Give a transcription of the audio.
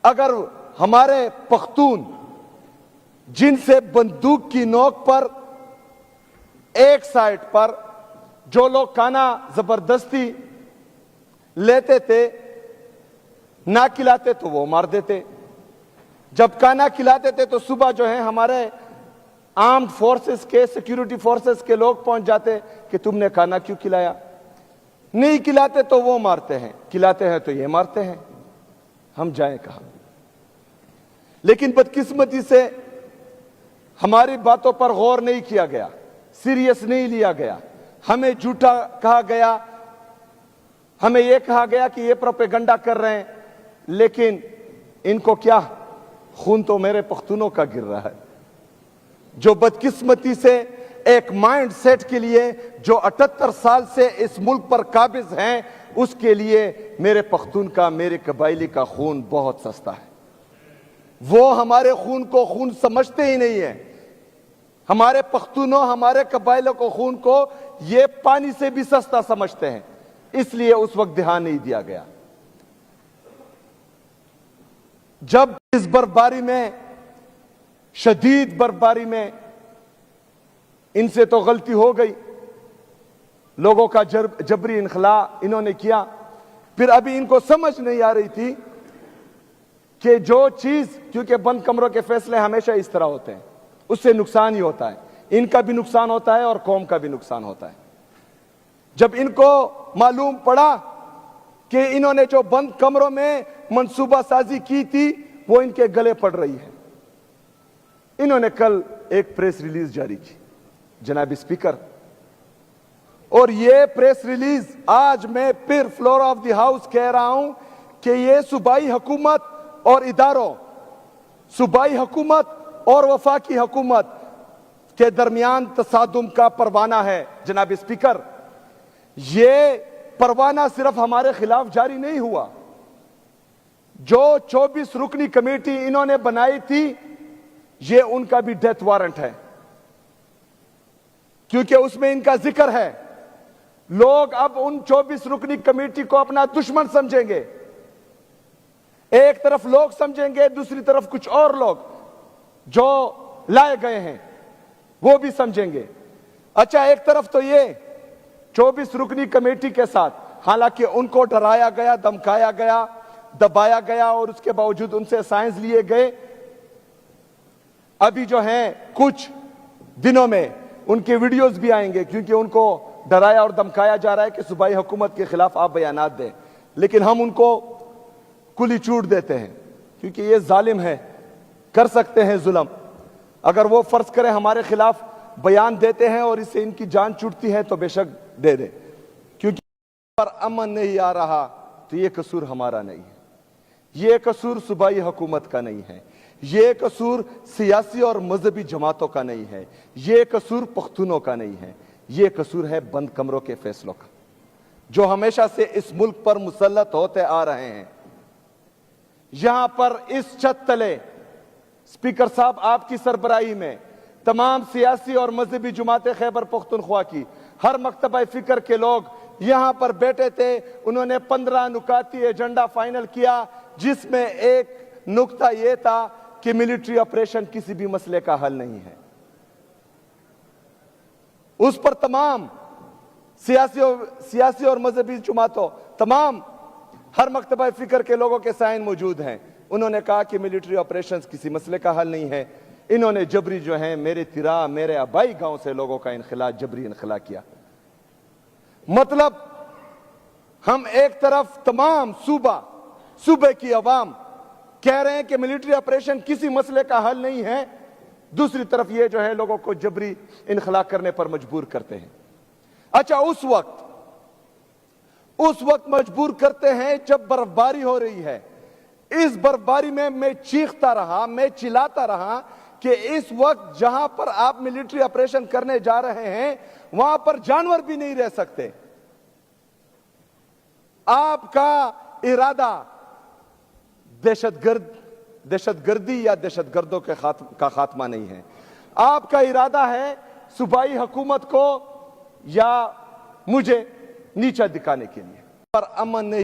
اگر ہمارے پختون جن سے بندوق کی نوک پر ایک سائٹ پر جو لوگ کھانا زبردستی لیتے تھے نہ کھلاتے تو وہ مار دیتے، جب کھانا کھلاتے تھے تو صبح جو ہے ہمارے آرمڈ فورسز کے سیکیورٹی فورسز کے لوگ پہنچ جاتے کہ تم نے کھانا کیوں کھلایا، نہیں کھلاتے تو وہ مارتے ہیں، کھلاتے ہیں تو یہ مارتے ہیں، ہم جائیں کہاں؟ لیکن بدقسمتی سے ہماری باتوں پر غور نہیں کیا گیا، سیریس نہیں لیا گیا، ہمیں جھوٹا کہا گیا، ہمیں یہ کہا گیا کہ یہ پروپیگنڈا کر رہے ہیں، لیکن ان کو کیا، خون تو میرے پختونوں کا گر رہا ہے، جو بدقسمتی سے ایک مائنڈ سیٹ کے لیے جو 78 سال سے اس ملک پر قابض ہیں، اس کے لیے میرے پختون کا، میرے قبائلی کا خون بہت سستا ہے، وہ ہمارے خون کو خون سمجھتے ہی نہیں ہیں، ہمارے پختونوں، ہمارے قبائلوں کو خون کو یہ پانی سے بھی سستا سمجھتے ہیں، اس لیے اس وقت دھیان نہیں دیا گیا۔ جب اس برباری میں، شدید برباری میں ان سے تو غلطی ہو گئی، لوگوں کا جبری انخلا انہوں نے کیا، پھر ابھی ان کو سمجھ نہیں آ رہی تھی کہ جو چیز، کیونکہ بند کمروں کے فیصلے ہمیشہ اس طرح ہوتے ہیں، اس سے نقصان ہی ہوتا ہے، ان کا بھی نقصان ہوتا ہے اور قوم کا بھی نقصان ہوتا ہے۔ جب ان کو معلوم پڑا کہ انہوں نے جو بند کمروں میں منصوبہ سازی کی تھی وہ ان کے گلے پڑ رہی ہے، انہوں نے کل ایک پریس ریلیز جاری کی، جناب اسپیکر، اور یہ پریس ریلیز آج میں پھر فلور آف دی ہاؤس کہہ رہا ہوں کہ یہ صوبائی حکومت اور اداروں، صوبائی حکومت اور وفاقی حکومت کے درمیان تصادم کا پروانہ ہے۔ جناب اسپیکر، یہ پروانہ صرف ہمارے خلاف جاری نہیں ہوا، جو 24 رکنی کمیٹی انہوں نے بنائی تھی یہ ان کا بھی ڈیتھ وارنٹ ہے، کیونکہ اس میں ان کا ذکر ہے۔ لوگ اب ان 24 رکنی کمیٹی کو اپنا دشمن سمجھیں گے، ایک طرف لوگ سمجھیں گے، دوسری طرف کچھ اور لوگ جو لائے گئے ہیں وہ بھی سمجھیں گے۔ اچھا، ایک طرف تو یہ 24 رکنی کمیٹی کے ساتھ، حالانکہ ان کو ڈرایا گیا، دمکایا گیا، دبایا گیا، اور اس کے باوجود ان سے سائنس لیے گئے۔ ابھی جو ہیں کچھ دنوں میں ان کے ویڈیوز بھی آئیں گے، کیونکہ ان کو ڈرایا اور دمکایا جا رہا ہے کہ صوبائی حکومت کے خلاف آپ بیانات دیں، لیکن ہم ان کو کلی چوٹ دیتے ہیں، کیونکہ یہ ظالم ہے، کر سکتے ہیں ظلم۔ اگر وہ فرض کریں ہمارے خلاف بیان دیتے ہیں اور اس سے ان کی جان چھوٹتی ہے تو بے شک دے دے، کیونکہ پر امن نہیں آ رہا تو یہ قصور ہمارا نہیں ہے، یہ قصور صوبائی حکومت کا نہیں ہے، یہ قصور سیاسی اور مذہبی جماعتوں کا نہیں ہے، یہ قصور پختونوں کا نہیں ہے، یہ قصور ہے بند کمروں کے فیصلوں کا، جو ہمیشہ سے اس ملک پر مسلط ہوتے آ رہے ہیں۔ یہاں پر اس چھت تلے اسپیکر صاحب آپ کی سربراہی میں تمام سیاسی اور مذہبی جماعتیں خیبر پختونخوا کی، ہر مکتبہ فکر کے لوگ یہاں پر بیٹھے تھے، انہوں نے 15 نکاتی ایجنڈا فائنل کیا، جس میں ایک نقطہ یہ تھا کہ ملٹری آپریشن کسی بھی مسئلے کا حل نہیں ہے۔ اس پر تمام سیاسی اور مذہبی جماعتوں، تمام ہر مکتبہ فکر کے لوگوں کے سائن موجود ہیں، انہوں نے کہا کہ ملٹری آپریشنز کسی مسئلے کا حل نہیں ہے۔ انہوں نے جبری جو ہیں میرے تیرا، میرے آبائی گاؤں سے لوگوں کا انخلا، جبری انخلا کیا۔ مطلب ہم ایک طرف تمام صوبے کی عوام کہہ رہے ہیں کہ ملٹری آپریشن کسی مسئلے کا حل نہیں ہے، دوسری طرف یہ جو ہے لوگوں کو جبری انخلا کرنے پر مجبور کرتے ہیں۔ اچھا، اس وقت مجبور کرتے ہیں جب برفباری ہو رہی ہے۔ اس برفباری میں چیختا رہا، میں چلاتا رہا کہ اس وقت جہاں پر آپ ملٹری آپریشن کرنے جا رہے ہیں وہاں پر جانور بھی نہیں رہ سکتے۔ آپ کا ارادہ دہشت گردی یا دہشت گردوں کا خاتمہ نہیں ہے، آپ کا ارادہ ہے صوبائی حکومت کو یا مجھے نیچا دکھانے کے لیے۔ پر امن نہیں